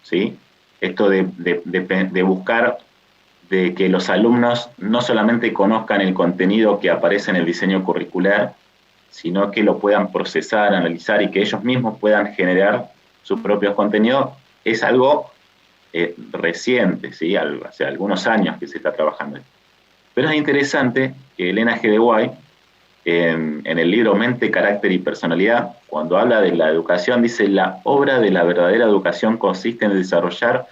¿sí? Esto de buscar de que los alumnos no solamente conozcan el contenido que aparece en el diseño curricular, sino que lo puedan procesar, analizar y que ellos mismos puedan generar sus propios contenidos, es algo reciente, ¿sí? Hace algunos años que se está trabajando. Pero es interesante que Elena G. de White, en el libro Mente, Carácter y Personalidad, cuando habla de la educación, dice: la obra de la verdadera educación consiste en desarrollar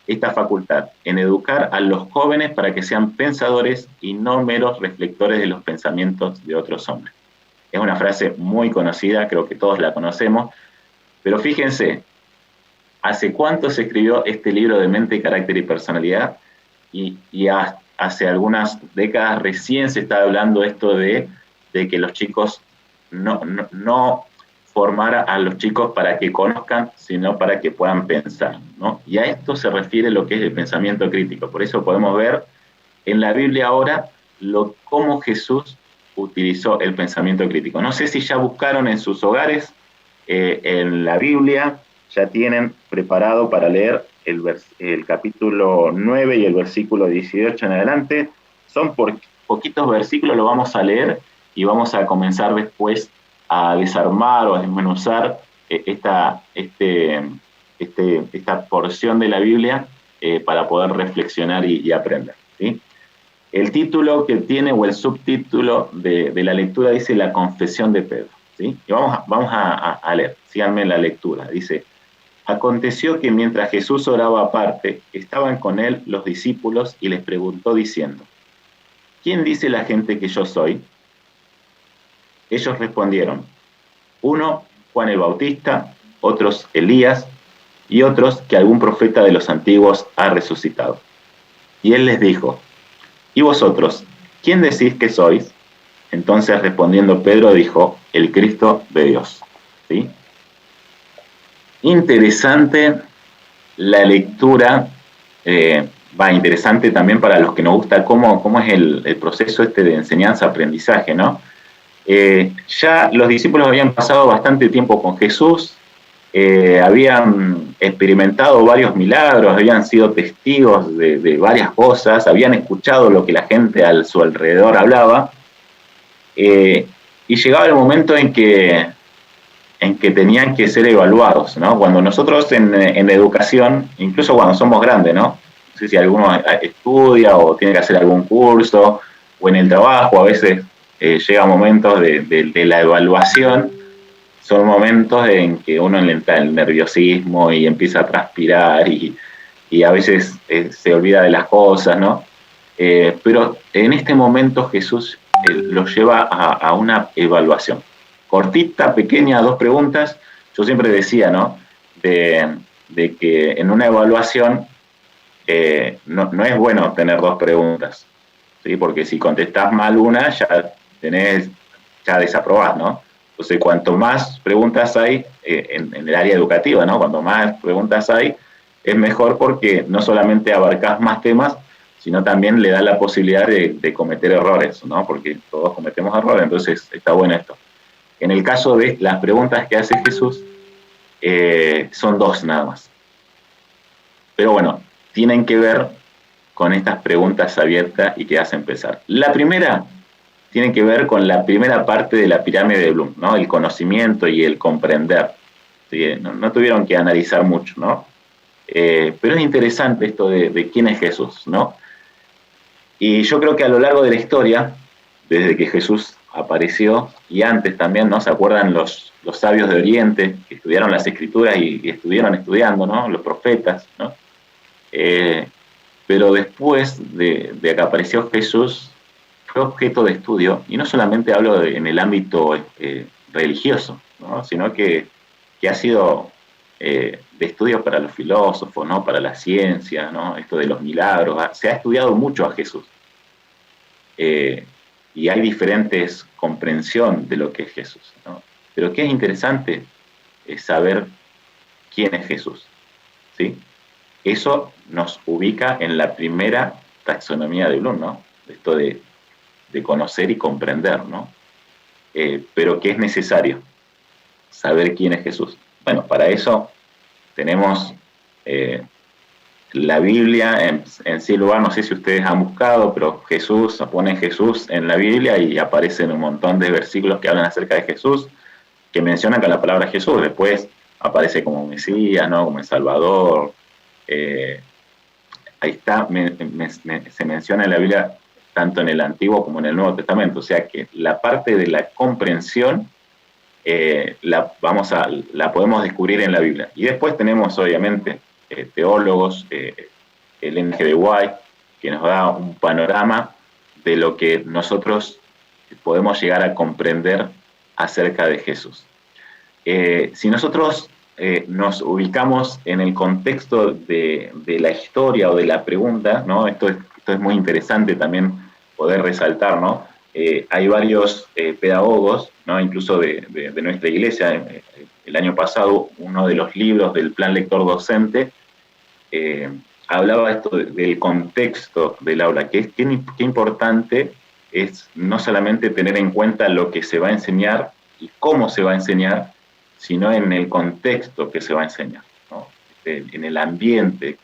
esta facultad, en educar a los jóvenes para que sean pensadores y no meros reflectores de los pensamientos de otros hombres. Es una frase muy conocida, creo que todos la conocemos, pero fíjense, ¿hace cuánto se escribió este libro de Mente, Carácter y Personalidad? Y hace algunas décadas recién se está hablando esto de que los chicos no formar a los chicos para que conozcan, sino para que puedan pensar, ¿no? Y a esto se refiere lo que es el pensamiento crítico. Por eso podemos ver en la Biblia ahora cómo Jesús utilizó el pensamiento crítico. No sé si ya buscaron en sus hogares, en la Biblia, ya tienen preparado para leer el capítulo 9 y el versículo 18 en adelante. Son poquitos versículos, lo vamos a leer y vamos a comenzar después a desarmar o a desmenuzar esta porción de la Biblia para poder reflexionar y aprender, ¿sí? El título que tiene, o el subtítulo de la lectura, dice: La confesión de Pedro, ¿sí? Y vamos a leer, síganme en la lectura. Dice: aconteció que mientras Jesús oraba aparte, estaban con él los discípulos y les preguntó diciendo: ¿quién dice la gente que yo soy? Ellos respondieron: uno, Juan el Bautista; otros, Elías; y otros, que algún profeta de los antiguos ha resucitado. Y él les dijo: ¿y vosotros, quién decís que sois? Entonces, respondiendo Pedro, dijo: el Cristo de Dios, ¿sí? Interesante la lectura, interesante también para los que nos gusta cómo es el proceso de enseñanza-aprendizaje, ¿no? Ya los discípulos habían pasado bastante tiempo con Jesús, habían experimentado varios milagros, habían sido testigos de varias cosas, habían escuchado lo que la gente a su alrededor hablaba, y llegaba el momento en que tenían que ser evaluados, ¿no? Cuando nosotros en educación, incluso cuando somos grandes, ¿no? No sé si alguno estudia o tiene que hacer algún curso, o en el trabajo, a veces llega momentos de la evaluación. Son momentos en que uno le entra el nerviosismo y empieza a transpirar y a veces se olvida de las cosas, ¿no? Pero en este momento Jesús lo lleva a una evaluación. Cortita, pequeña, 2 preguntas. Yo siempre decía, ¿no? De que en una evaluación no es bueno tener 2 preguntas, ¿sí? Porque si contestás mal una, ya desaprobás, ¿no? Entonces, cuanto más preguntas hay en el área educativa, ¿no? Cuanto más preguntas hay, es mejor porque no solamente abarcás más temas, sino también le da la posibilidad de cometer errores, ¿no? Porque todos cometemos errores, entonces está bueno esto. En el caso de las preguntas que hace Jesús, son 2 nada más. Pero bueno, tienen que ver con estas preguntas abiertas y que hacen pensar. La primera tiene que ver con la primera parte de la pirámide de Bloom, ¿no? El conocimiento y el comprender. ¿Sí? No tuvieron que analizar mucho, ¿no? Pero es interesante esto de quién es Jesús, ¿no? Y yo creo que a lo largo de la historia, desde que Jesús apareció, y antes también, ¿no? ¿Se acuerdan los sabios de Oriente que estudiaron las Escrituras y estuvieron estudiando, ¿no? Los profetas, ¿no? Pero después de que apareció Jesús, fue objeto de estudio, y no solamente hablo en el ámbito religioso, ¿no? Sino que ha sido de estudio para los filósofos, ¿no? Para la ciencia, ¿no? Esto de los milagros, se ha estudiado mucho a Jesús. Y hay diferentes comprensión de lo que es Jesús, ¿no? Pero qué es interesante es saber quién es Jesús, ¿sí? Eso nos ubica en la primera taxonomía de Bloom, ¿no? Esto de conocer y comprender, ¿no? Pero ¿qué es necesario? Saber quién es Jesús. Bueno, para eso tenemos La Biblia, en sí lugar, no sé si ustedes han buscado, pero Jesús, ponen Jesús en la Biblia y aparecen un montón de versículos que hablan acerca de Jesús, que mencionan con la palabra Jesús. Después aparece como Mesías, ¿no? Como el Salvador. Ahí está, se menciona en la Biblia tanto en el Antiguo como en el Nuevo Testamento. O sea que la parte de la comprensión la podemos descubrir en la Biblia. Y después tenemos, obviamente, teólogos, el N. G. de White, que nos da un panorama de lo que nosotros podemos llegar a comprender acerca de Jesús. Si nosotros nos ubicamos en el contexto de la historia o de la pregunta, ¿no? Esto es muy interesante también poder resaltar, ¿no? Hay varios pedagogos, ¿no? Incluso de nuestra iglesia. El año pasado, uno de los libros del plan lector docente hablaba esto del contexto del aula, que es qué importante es no solamente tener en cuenta lo que se va a enseñar y cómo se va a enseñar, sino en el contexto que se va a enseñar, ¿no? En el ambiente,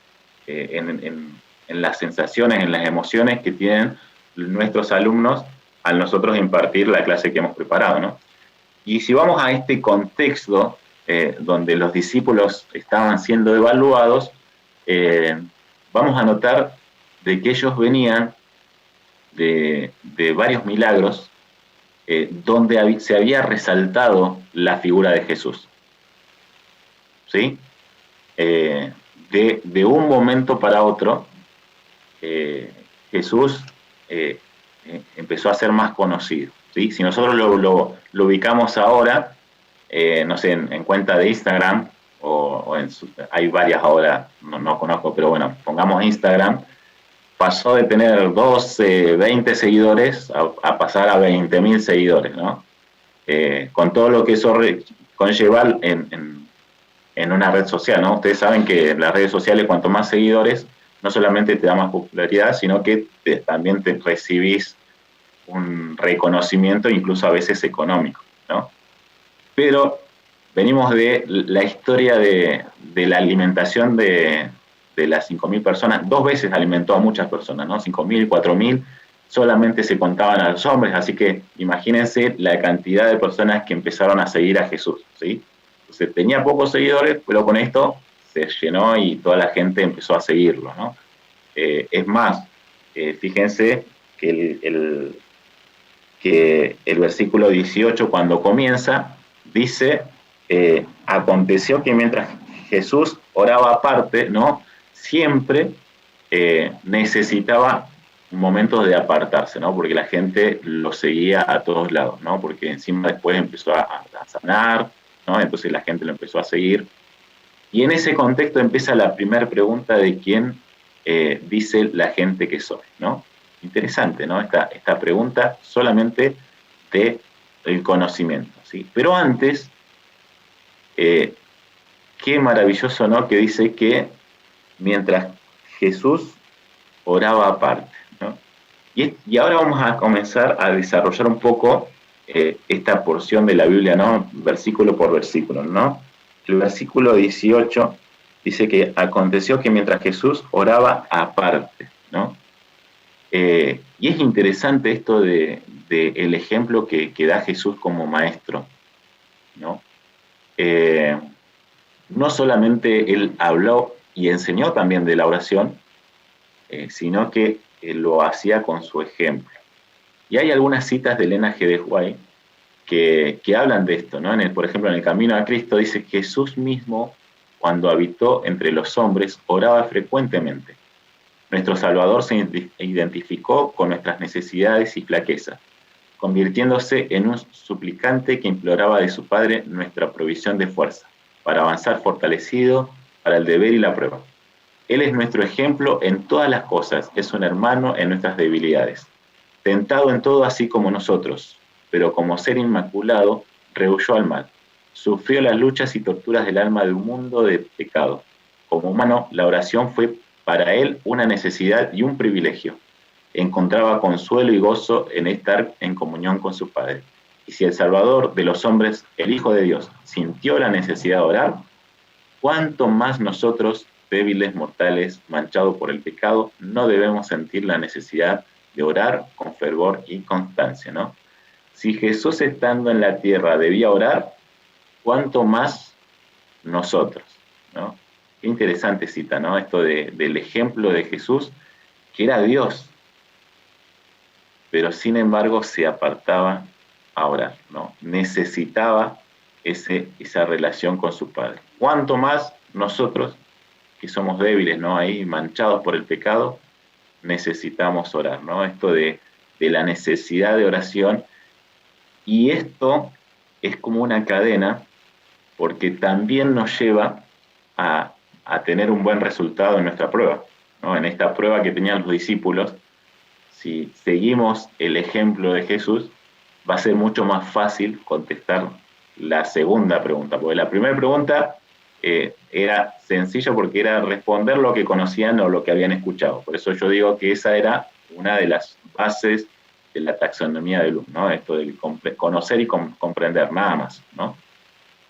en las sensaciones, en las emociones que tienen nuestros alumnos al nosotros impartir la clase que hemos preparado, ¿no? Y si vamos a este contexto donde los discípulos estaban siendo evaluados, vamos a notar de que ellos venían de varios milagros donde se había resaltado la figura de Jesús. ¿Sí? De un momento para otro, Jesús empezó a ser más conocido. ¿Sí? Si nosotros lo ubicamos ahora, no sé, en cuenta de Instagram, hay varias ahora, no conozco, pero bueno, pongamos Instagram, pasó de tener 12, 20 seguidores a pasar a 20.000 seguidores, ¿no? Con todo lo que eso conlleva en una red social, ¿no? Ustedes saben que en las redes sociales, cuanto más seguidores, no solamente te da más popularidad, sino que también te recibís un reconocimiento, incluso a veces económico, ¿no? Pero venimos de la historia de la alimentación de las 5.000 personas. 2 veces alimentó a muchas personas, ¿no? 5.000, 4.000, solamente se contaban a los hombres, así que imagínense la cantidad de personas que empezaron a seguir a Jesús, ¿sí? Entonces tenía pocos seguidores, pero con esto se llenó y toda la gente empezó a seguirlo, ¿no? Es más, fíjense que el versículo 18, cuando comienza, dice, aconteció que mientras Jesús oraba aparte, ¿no? Siempre necesitaba momentos de apartarse, ¿no? Porque la gente lo seguía a todos lados, ¿no? Porque encima después empezó a sanar, ¿no? Entonces la gente lo empezó a seguir. Y en ese contexto empieza la primera pregunta de quién dice la gente que soy, ¿no? Interesante, ¿no? Esta pregunta solamente del conocimiento, ¿sí? Pero antes, qué maravilloso, ¿no? Que dice que mientras Jesús oraba aparte, ¿no? Y ahora vamos a comenzar a desarrollar un poco esta porción de la Biblia, ¿no? Versículo por versículo, ¿no? El versículo 18 dice que aconteció que mientras Jesús oraba aparte, ¿no? Y es interesante esto de el ejemplo que da Jesús como maestro, ¿no? No solamente él habló y enseñó también de la oración, sino que lo hacía con su ejemplo. Y hay algunas citas de Elena G. de White que hablan de esto, ¿no? Por ejemplo, en el Camino a Cristo dice que Jesús mismo, cuando habitó entre los hombres, oraba frecuentemente. Nuestro Salvador se identificó con nuestras necesidades y flaquezas, convirtiéndose en un suplicante que imploraba de su Padre nuestra provisión de fuerza, para avanzar fortalecido para el deber y la prueba. Él es nuestro ejemplo en todas las cosas, es un hermano en nuestras debilidades. Tentado en todo así como nosotros, pero como ser inmaculado, rehuyó al mal. Sufrió las luchas y torturas del alma de un mundo de pecado. Como humano, la oración fue para él una necesidad y un privilegio. Encontraba consuelo y gozo en estar en comunión con su Padre. Y si el Salvador de los hombres, el Hijo de Dios, sintió la necesidad de orar, ¿cuánto más nosotros débiles, mortales, manchados por el pecado, no debemos sentir la necesidad de orar con fervor y constancia, ¿no? Si Jesús estando en la tierra debía orar, ¿cuánto más nosotros, ¿no? Qué interesante cita, ¿no? Esto del ejemplo de Jesús, que era Dios, pero sin embargo se apartaba a orar, ¿no? Necesitaba esa relación con su Padre. ¿Cuánto más nosotros, que somos débiles, ¿no? Ahí manchados por el pecado, necesitamos orar, ¿no? Esto de la necesidad de oración, y esto es como una cadena, porque también nos lleva a tener un buen resultado en nuestra prueba, ¿no? En esta prueba que tenían los discípulos, si seguimos el ejemplo de Jesús, va a ser mucho más fácil contestar la segunda pregunta, porque la primera pregunta era sencilla porque era responder lo que conocían o lo que habían escuchado. Por eso yo digo que esa era una de las bases de la taxonomía de Bloom, ¿no? Esto de conocer y comprender, nada más, ¿no?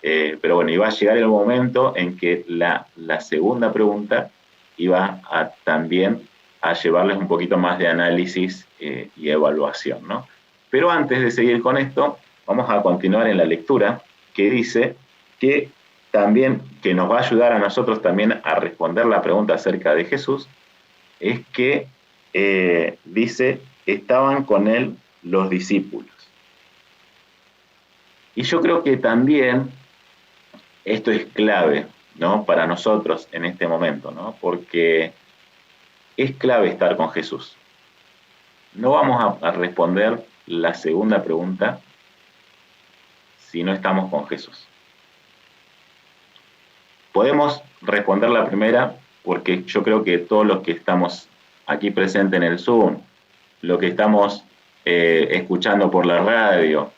Pero bueno, iba a llegar el momento en que la segunda pregunta iba a también a llevarles un poquito más de análisis y evaluación, ¿no? Pero antes de seguir con esto, vamos a continuar en la lectura, que dice que también, que nos va a ayudar a nosotros también a responder la pregunta acerca de Jesús, es que dice, estaban con él los discípulos. Y yo creo que también esto es clave, ¿no? Para nosotros en este momento, ¿no? Porque es clave estar con Jesús. No vamos a responder la segunda pregunta si no estamos con Jesús. Podemos responder la primera porque yo creo que todos los que estamos aquí presentes en el Zoom, lo que estamos escuchando por la radio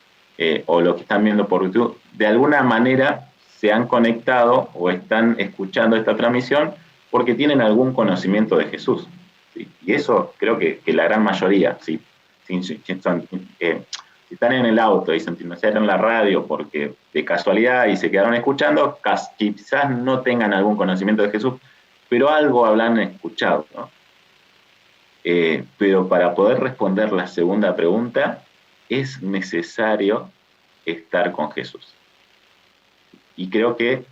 o lo que están viendo por YouTube, de alguna manera se han conectado o están escuchando esta transmisión porque tienen algún conocimiento de Jesús. ¿Sí? Y eso creo que la gran mayoría, ¿sí? Si están en el auto y sintonizaron la radio porque de casualidad y se quedaron escuchando, quizás no tengan algún conocimiento de Jesús, pero algo habrán escuchado, ¿no? Pero para poder responder la segunda pregunta, es necesario estar con Jesús. Y creo que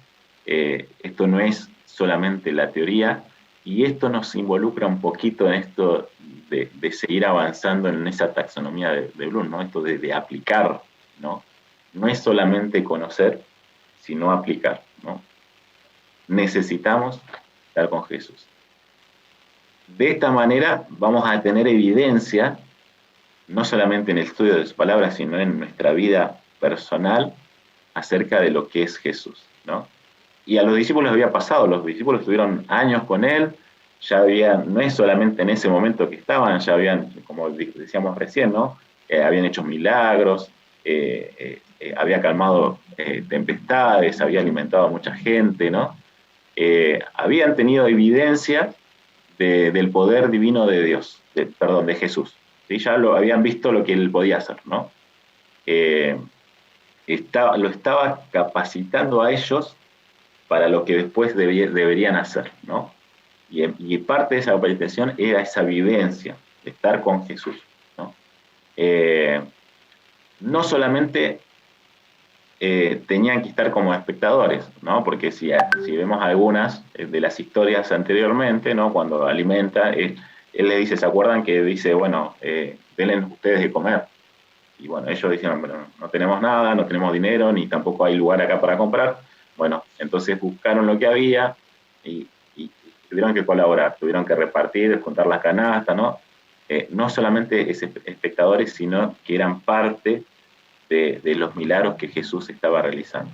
esto no es solamente la teoría, y esto nos involucra un poquito en esto de seguir avanzando en esa taxonomía de Bloom, ¿no? Esto de aplicar, ¿no? No es solamente conocer, sino aplicar, ¿no? Necesitamos estar con Jesús. De esta manera vamos a tener evidencia, no solamente en el estudio de sus palabras, sino en nuestra vida personal, acerca de lo que es Jesús, ¿no? Y a los discípulos había pasado, los discípulos estuvieron años con él, ya habían, no es solamente en ese momento que estaban, ya habían, como decíamos recién, ¿no? Habían hecho milagros, había calmado tempestades, había alimentado a mucha gente, ¿no? Habían tenido evidencia del poder divino de Dios, de Jesús. ¿Sí? Ya lo habían visto lo que él podía hacer, ¿no? Lo estaba capacitando a ellos para lo que después deberían hacer, ¿no? Y parte de esa capacitación era esa vivencia de estar con Jesús, ¿no? No solamente tenían que estar como espectadores, ¿no? Porque si vemos algunas de las historias anteriormente, ¿no? Cuando alimenta, él les dice, ¿se acuerdan que dice, bueno, denle ustedes de comer? Y bueno, ellos dijeron, bueno, no tenemos nada, no tenemos dinero, ni tampoco hay lugar acá para comprar. Bueno, entonces buscaron lo que había y tuvieron que colaborar, tuvieron que repartir, juntar las canastas, ¿no? No solamente espectadores, sino que eran parte de los milagros que Jesús estaba realizando.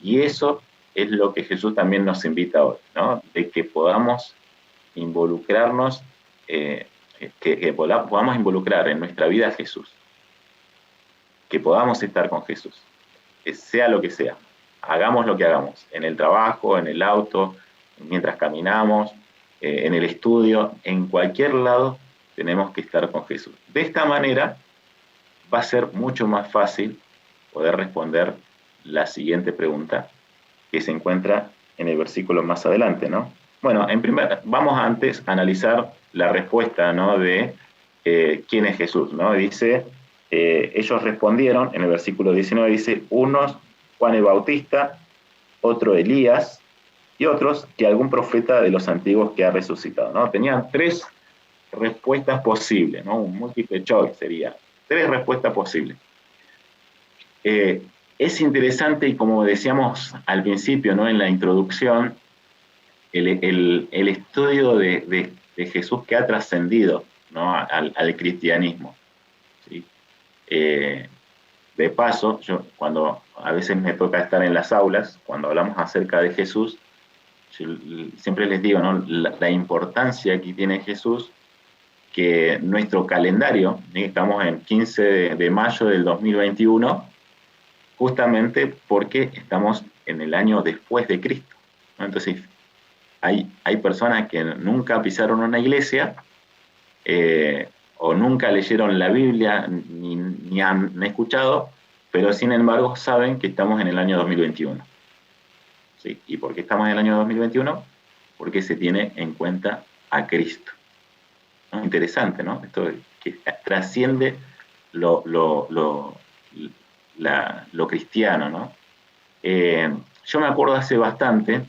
Y eso es lo que Jesús también nos invita hoy, ¿no? De que podamos involucrarnos, que podamos involucrar en nuestra vida a Jesús, que podamos estar con Jesús, que sea lo que sea, hagamos lo que hagamos, en el trabajo, en el auto, mientras caminamos, en el estudio, en cualquier lado tenemos que estar con Jesús. De esta manera va a ser mucho más fácil poder responder la siguiente pregunta que se encuentra en el versículo más adelante, ¿no? Bueno, vamos antes a analizar la respuesta, ¿no? De quién es Jesús, ¿no? Dice, ellos respondieron, en el versículo 19 dice, unos Juan el Bautista, otro Elías, y otros que algún profeta de los antiguos que ha resucitado, ¿no? Tenían tres respuestas posibles, ¿no? Un multiple choice sería, tres respuestas posibles. Es interesante, y como decíamos al principio, ¿no? En la introducción, el estudio de Jesús que ha trascendido, ¿no? al cristianismo, ¿sí? De paso, yo cuando a veces me toca estar en las aulas, cuando hablamos acerca de Jesús, yo siempre les digo, ¿no? La importancia que tiene Jesús, que nuestro calendario, ¿sí? Estamos en 15 de mayo del 2021, justamente porque estamos en el año después de Cristo, ¿no? Entonces, hay personas que nunca pisaron una iglesia, o nunca leyeron la Biblia, ni han escuchado, pero sin embargo saben que estamos en el año 2021. ¿Sí? ¿Y por qué estamos en el año 2021? Porque se tiene en cuenta a Cristo, ¿no? Interesante, ¿no? Esto que trasciende lo cristiano, ¿no? Yo me acuerdo hace bastante,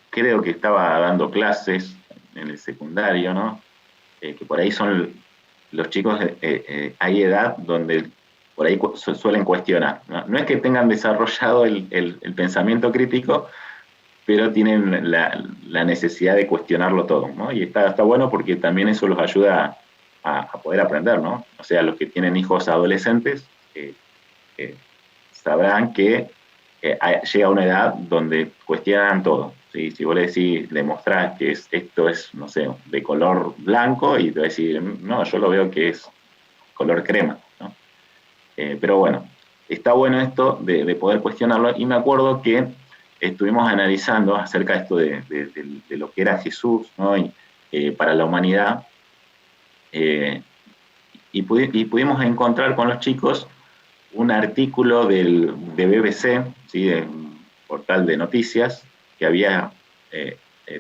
creo que estaba dando clases en el secundario, ¿no? Que por ahí son los chicos, hay edad donde por ahí suelen cuestionar, ¿no? No es que tengan desarrollado el pensamiento crítico, pero tienen la necesidad de cuestionarlo todo, ¿no? Y está bueno porque también eso los ayuda a poder aprender, ¿no? O sea, los que tienen hijos adolescentes sabrán que llega una edad donde cuestionan todo, ¿sí? Si vos le decís, le mostrás que esto es, no sé, de color blanco, y te va a decir, no, yo lo veo que es color crema, ¿no? Pero bueno, está bueno esto de poder cuestionarlo, y me acuerdo que estuvimos analizando acerca de esto de lo que era Jesús, ¿no? Para la humanidad, y pudimos encontrar con los chicos un artículo de BBC, ¿sí? De un portal de noticias, que había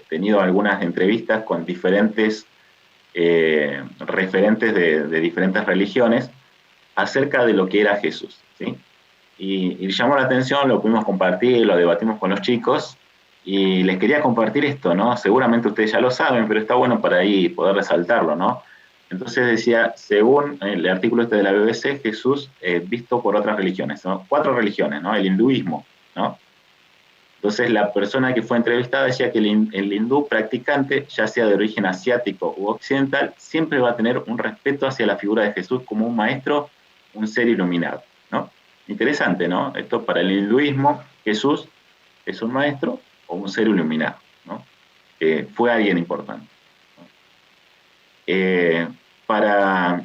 tenido algunas entrevistas con diferentes referentes de diferentes religiones acerca de lo que era Jesús, ¿sí? Y llamó la atención, lo pudimos compartir, lo debatimos con los chicos, y les quería compartir esto, ¿no? Seguramente ustedes ya lo saben, pero está bueno para ahí poder resaltarlo, ¿no? Entonces decía, según el artículo este de la BBC, Jesús visto por otras religiones, ¿no? 4 religiones, ¿no? El hinduismo, ¿no? Entonces la persona que fue entrevistada decía que el hindú practicante, ya sea de origen asiático u occidental, siempre va a tener un respeto hacia la figura de Jesús como un maestro, un ser iluminado, ¿no? Interesante, ¿no? Esto para el hinduismo, Jesús es un maestro o un ser iluminado, ¿no? Fue alguien importante, ¿no? Para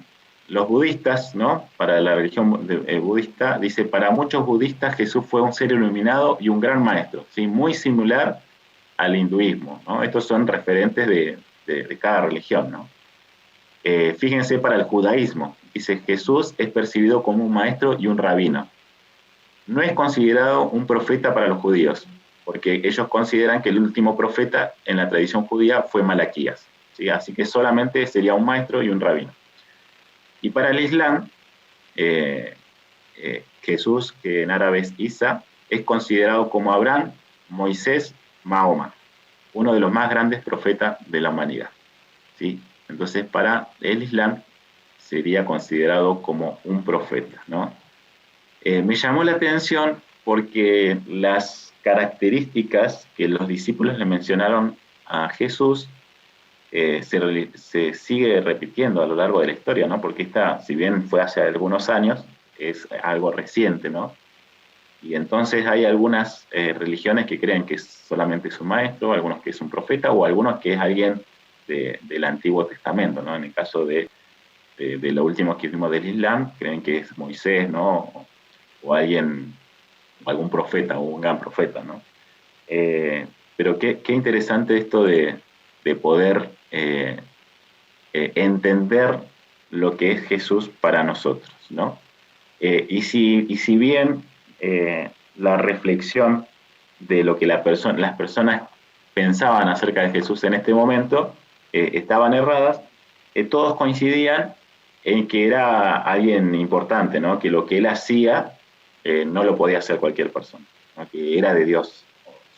los budistas, ¿no? Para la religión budista, dice, para muchos budistas Jesús fue un ser iluminado y un gran maestro, ¿sí? Muy similar al hinduismo, ¿no? Estos son referentes de cada religión, ¿no? Fíjense, para el judaísmo, dice, Jesús es percibido como un maestro y un rabino. No es considerado un profeta para los judíos, porque ellos consideran que el último profeta en la tradición judía fue Malaquías, ¿sí? Así que solamente sería un maestro y un rabino. Y para el Islam, Jesús, que en árabe es Isa, es considerado como Abraham, Moisés, Mahoma, uno de los más grandes profetas de la humanidad, ¿sí? Entonces, para el Islam sería considerado como un profeta, ¿no? Me llamó la atención porque las características que los discípulos le mencionaron a Jesús se sigue repitiendo a lo largo de la historia, ¿no? Porque esta, si bien fue hace algunos años, es algo reciente, ¿no? Y entonces hay algunas religiones que creen que solamente es un maestro, algunos que es un profeta, o algunos que es alguien del Antiguo Testamento, ¿no? En el caso de lo último que vimos del Islam, creen que es Moisés, ¿no? O alguien, algún profeta, o un gran profeta, ¿no? Pero qué interesante esto de poder entender lo que es Jesús para nosotros, ¿no? Y si bien la reflexión de lo que las personas pensaban acerca de Jesús en este momento estaban erradas, todos coincidían en que era alguien importante, ¿no? Que lo que él hacía no lo podía hacer cualquier persona, ¿no? Que era de Dios,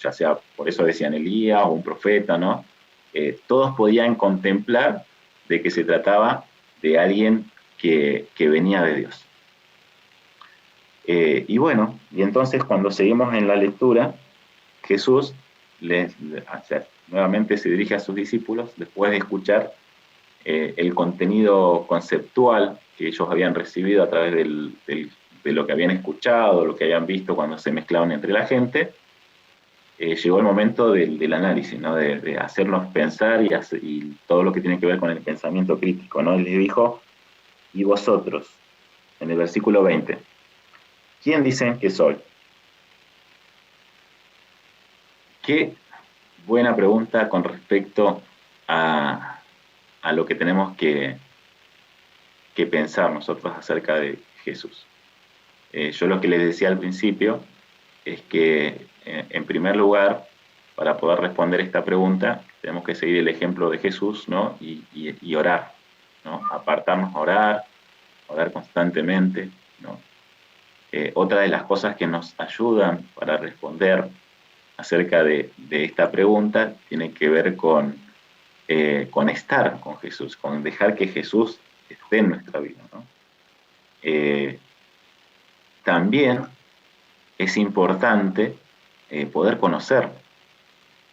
ya sea, por eso decían Elías o un profeta, ¿no? Todos podían contemplar de que se trataba de alguien que venía de Dios. Y bueno, y entonces cuando seguimos en la lectura, Jesús nuevamente se dirige a sus discípulos después de escuchar el contenido conceptual que ellos habían recibido a través de lo que habían escuchado, lo que habían visto cuando se mezclaban entre la gente. Llegó el momento del análisis, ¿no? de hacernos pensar y todo lo que tiene que ver con el pensamiento crítico, ¿no? Él les dijo, y vosotros, en el versículo 20, ¿quién dicen que soy? Qué buena pregunta con respecto a lo que tenemos que pensar nosotros acerca de Jesús. Yo lo que les decía al principio es que, en primer lugar, para poder responder esta pregunta, tenemos que seguir el ejemplo de Jesús, ¿no? y orar, ¿no? Apartarnos a orar constantemente, ¿no? Otra de las cosas que nos ayudan para responder acerca de esta pregunta tiene que ver con estar con Jesús, con dejar que Jesús esté en nuestra vida, ¿no? También es importante poder conocer.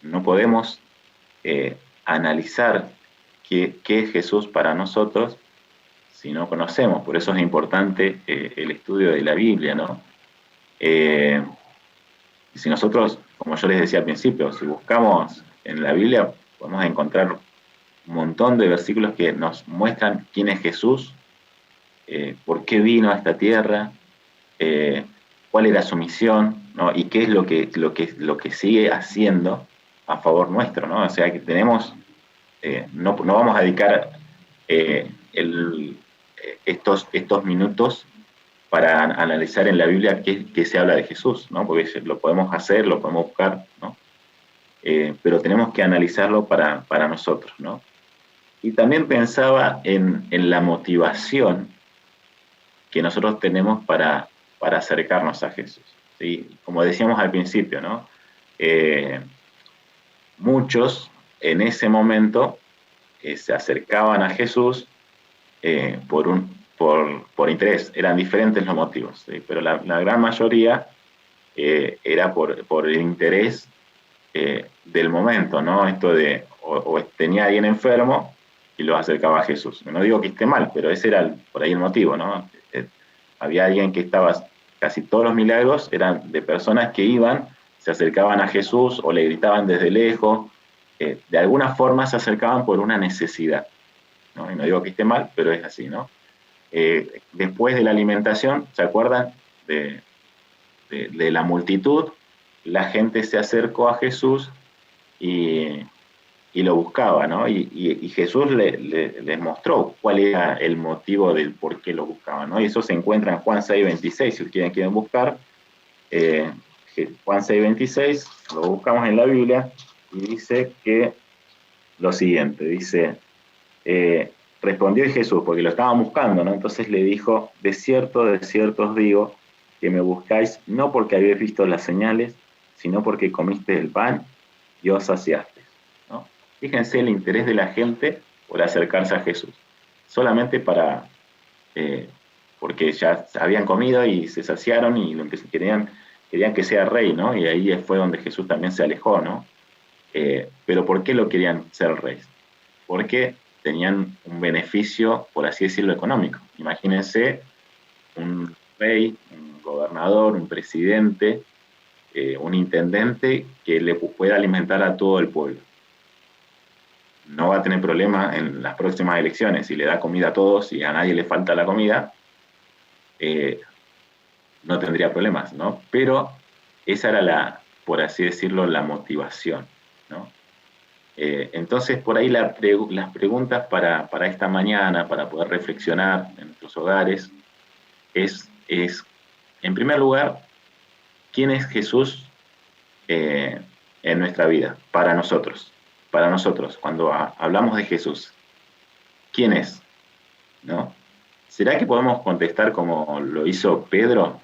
No podemos analizar qué es Jesús para nosotros si no conocemos. Por eso es importante el estudio de la Biblia, ¿no? Si nosotros, como yo les decía al principio, si buscamos en la Biblia, podemos encontrar un montón de versículos que nos muestran quién es Jesús, por qué vino a esta tierra, cuál era su misión, ¿no? Y qué es lo que sigue haciendo a favor nuestro, ¿no? O sea que tenemos, no vamos a dedicar estos minutos para analizar en la Biblia qué se habla de Jesús, ¿no? Porque lo podemos hacer, lo podemos buscar, ¿no? Pero tenemos que analizarlo para nosotros, ¿no? Y también pensaba en la motivación que nosotros tenemos para acercarnos a Jesús, ¿sí? Como decíamos al principio, ¿no? Muchos en ese momento se acercaban a Jesús por interés, eran diferentes los motivos, ¿sí? Pero la gran mayoría era por el interés del momento, ¿no? Esto de, o tenía a alguien enfermo y los acercaba a Jesús. No digo que esté mal, pero ese era por ahí el motivo, ¿no? Había alguien que estaba, casi todos los milagros eran de personas que iban, se acercaban a Jesús o le gritaban desde lejos, de alguna forma se acercaban por una necesidad, ¿no? Y no digo que esté mal, pero es así, ¿no? Después de la alimentación, ¿se acuerdan de la multitud? La gente se acercó a Jesús y lo buscaba, ¿no? Y Jesús les mostró cuál era el motivo del por qué lo buscaban, ¿no? Y eso se encuentra en Juan 6:26, si quieren buscar, Juan 6:26, lo buscamos en la Biblia, y dice que lo siguiente, dice, respondió Jesús, porque lo estaban buscando, ¿no? Entonces le dijo, de cierto os digo, que me buscáis no porque habéis visto las señales, sino porque comiste el pan y os saciaste, ¿no? Fíjense el interés de la gente por acercarse a Jesús, solamente porque ya habían comido y se saciaron y lo que querían que sea rey, ¿no? Y ahí fue donde Jesús también se alejó, ¿no? Pero ¿por qué lo querían ser reyes? Porque tenían un beneficio, por así decirlo, económico. Imagínense un rey, un gobernador, un presidente, un intendente que le pueda alimentar a todo el pueblo. No va a tener problema en las próximas elecciones. Si le da comida a todos y a nadie le falta la comida, no tendría problemas, ¿no? Pero esa era por así decirlo, la motivación, ¿no? Entonces, por ahí las preguntas para esta mañana, para poder reflexionar en nuestros hogares, es en primer lugar, ¿quién es Jesús en nuestra vida, para nosotros. Para nosotros, cuando hablamos de Jesús, ¿quién es? ¿No? ¿Será que podemos contestar como lo hizo Pedro?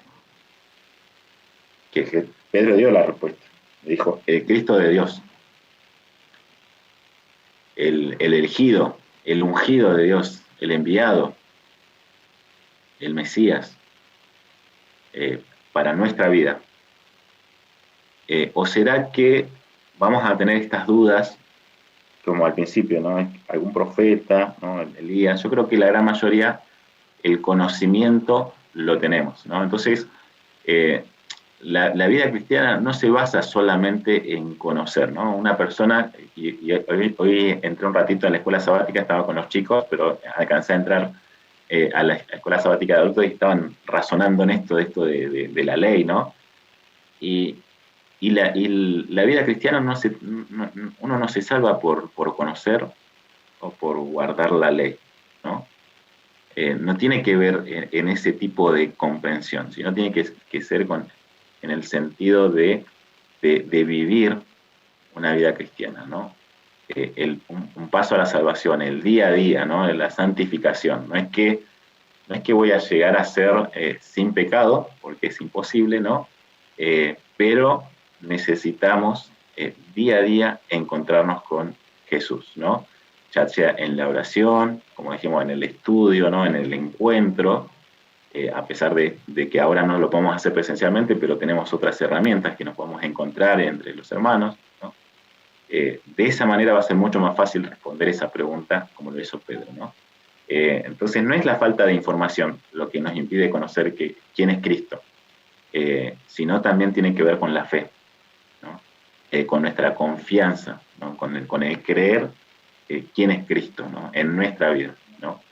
Que Pedro dio la respuesta. Dijo, el Cristo de Dios, el elegido, el ungido de Dios, el enviado, el Mesías, para nuestra vida. ¿O será que vamos a tener estas dudas, como al principio, ¿no? Algún profeta, ¿no? Elías? Yo creo que la gran mayoría, el conocimiento lo tenemos, ¿no? Entonces, la vida cristiana no se basa solamente en conocer, ¿no? Una persona, y hoy entré un ratito en la escuela sabática, estaba con los chicos, pero alcancé a entrar a la escuela sabática de adultos y estaban razonando en esto de la ley, ¿no? Y, y la vida cristiana uno no se salva por conocer o por guardar la ley, ¿no? No tiene que ver en ese tipo de comprensión, sino tiene que ser en el sentido de vivir una vida cristiana, ¿no? Un paso a la salvación, el día a día, ¿no? La santificación. No es que voy a llegar a ser sin pecado, porque es imposible, ¿no? Pero necesitamos día a día encontrarnos con Jesús, ¿no? Ya sea en la oración, como dijimos, en el estudio, ¿no? En el encuentro, a pesar de que ahora no lo podemos hacer presencialmente, pero tenemos otras herramientas que nos podemos encontrar entre los hermanos, ¿no? De esa manera va a ser mucho más fácil responder esa pregunta, como lo hizo Pedro, ¿no? Entonces no es la falta de información lo que nos impide conocer quién es Cristo, sino también tiene que ver con la fe, ¿no? Con nuestra confianza, ¿no? con el creer quién es Cristo, ¿no? En nuestra vida, ¿no?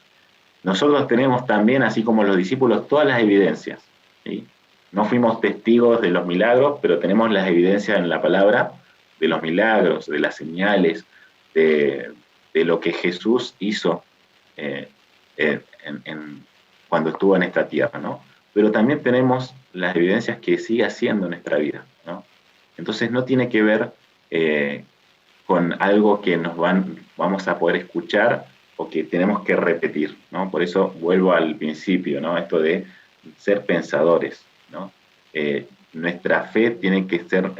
Nosotros tenemos también, así como los discípulos, todas las evidencias, ¿sí? No fuimos testigos de los milagros, pero tenemos las evidencias en la palabra de los milagros, de las señales, de lo que Jesús hizo eh, cuando estuvo en esta tierra, ¿no? Pero también tenemos las evidencias que sigue haciendo en nuestra vida, ¿no? Entonces no tiene que ver con algo que vamos a poder escuchar o que tenemos que repetir, ¿no? Por eso vuelvo al principio, ¿no? Esto de ser pensadores, ¿no? Nuestra fe tiene que ser,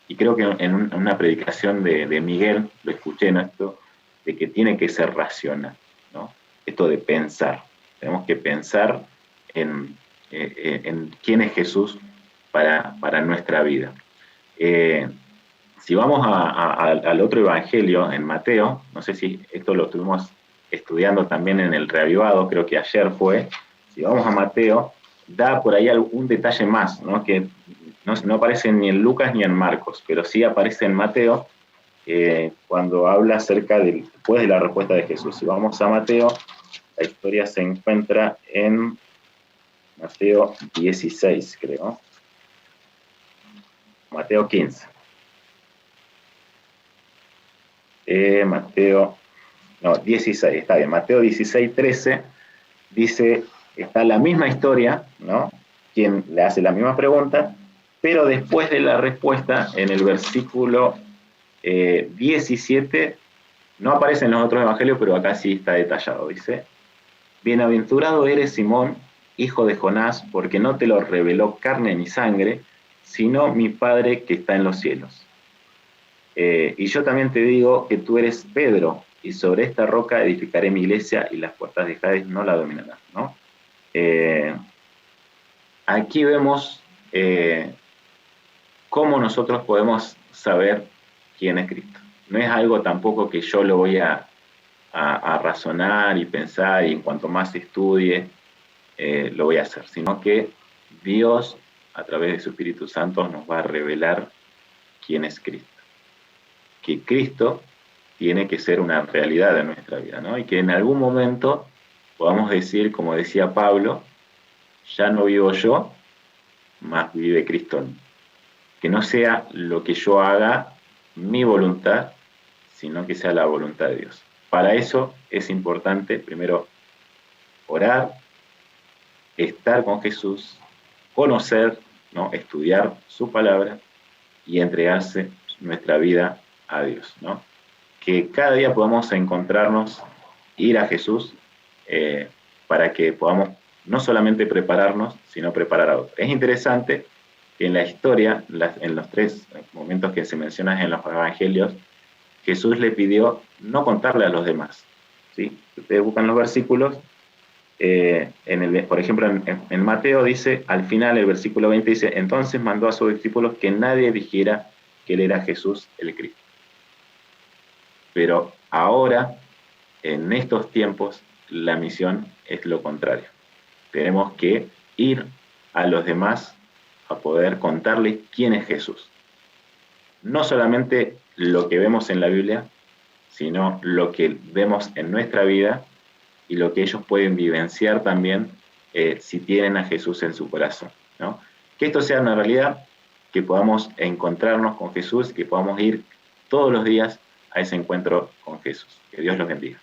y creo que en una predicación de Miguel, lo escuché, ¿no? Esto de que tiene que ser racional, ¿no? Esto de pensar. Tenemos que pensar en quién es Jesús para nuestra vida. Si vamos al otro evangelio, en Mateo, no sé si esto lo estuvimos estudiando también en el reavivado, creo que ayer fue, si vamos a Mateo, da por ahí algún detalle más, ¿no? Que no aparece ni en Lucas ni en Marcos, pero sí aparece en Mateo, cuando habla acerca después de la respuesta de Jesús. Si vamos a Mateo, la historia se encuentra en Mateo 16, creo. Mateo 15. Mateo, no, 16, está bien. Mateo 16, 13 dice, está la misma historia, ¿no? Quien le hace la misma pregunta, pero después de la respuesta, en el versículo 17, no aparece en los otros evangelios, pero acá sí está detallado. Dice, bienaventurado eres Simón, hijo de Jonás, porque no te lo reveló carne ni sangre, sino mi Padre que está en los cielos. Y yo también te digo que tú eres Pedro, y sobre esta roca edificaré mi iglesia, y las puertas de Hades no la dominarán, ¿no? Aquí vemos cómo nosotros podemos saber quién es Cristo. No es algo tampoco que yo lo voy a razonar y pensar, y en cuanto más estudie, lo voy a hacer, sino que Dios, a través de su Espíritu Santo, nos va a revelar quién es Cristo. Que Cristo tiene que ser una realidad en nuestra vida, ¿no? Y que en algún momento podamos decir, como decía Pablo, ya no vivo yo, más vive Cristo en mí. Que no sea lo que yo haga, mi voluntad, sino que sea la voluntad de Dios. Para eso es importante, primero, orar, estar con Jesús, conocer, ¿no? Estudiar su palabra y entregarse demos nuestra vida a Dios, ¿no? Que cada día podamos encontrarnos, ir a Jesús, para que podamos no solamente prepararnos, sino preparar a otros. Es interesante que en la historia, en los 3 momentos que se mencionan en los evangelios, Jesús le pidió no contarle a los demás. ¿Sí? Si ustedes buscan los versículos, por ejemplo, en Mateo dice, al final el versículo 20 dice, entonces mandó a sus discípulos que nadie dijera que él era Jesús el Cristo. Pero ahora, en estos tiempos, la misión es lo contrario. Tenemos que ir a los demás a poder contarles quién es Jesús. No solamente lo que vemos en la Biblia, sino lo que vemos en nuestra vida y lo que ellos pueden vivenciar también, si tienen a Jesús en su corazón, ¿no? Que esto sea una realidad, que podamos encontrarnos con Jesús, que podamos ir todos los días a ese encuentro con Jesús. Que Dios los bendiga.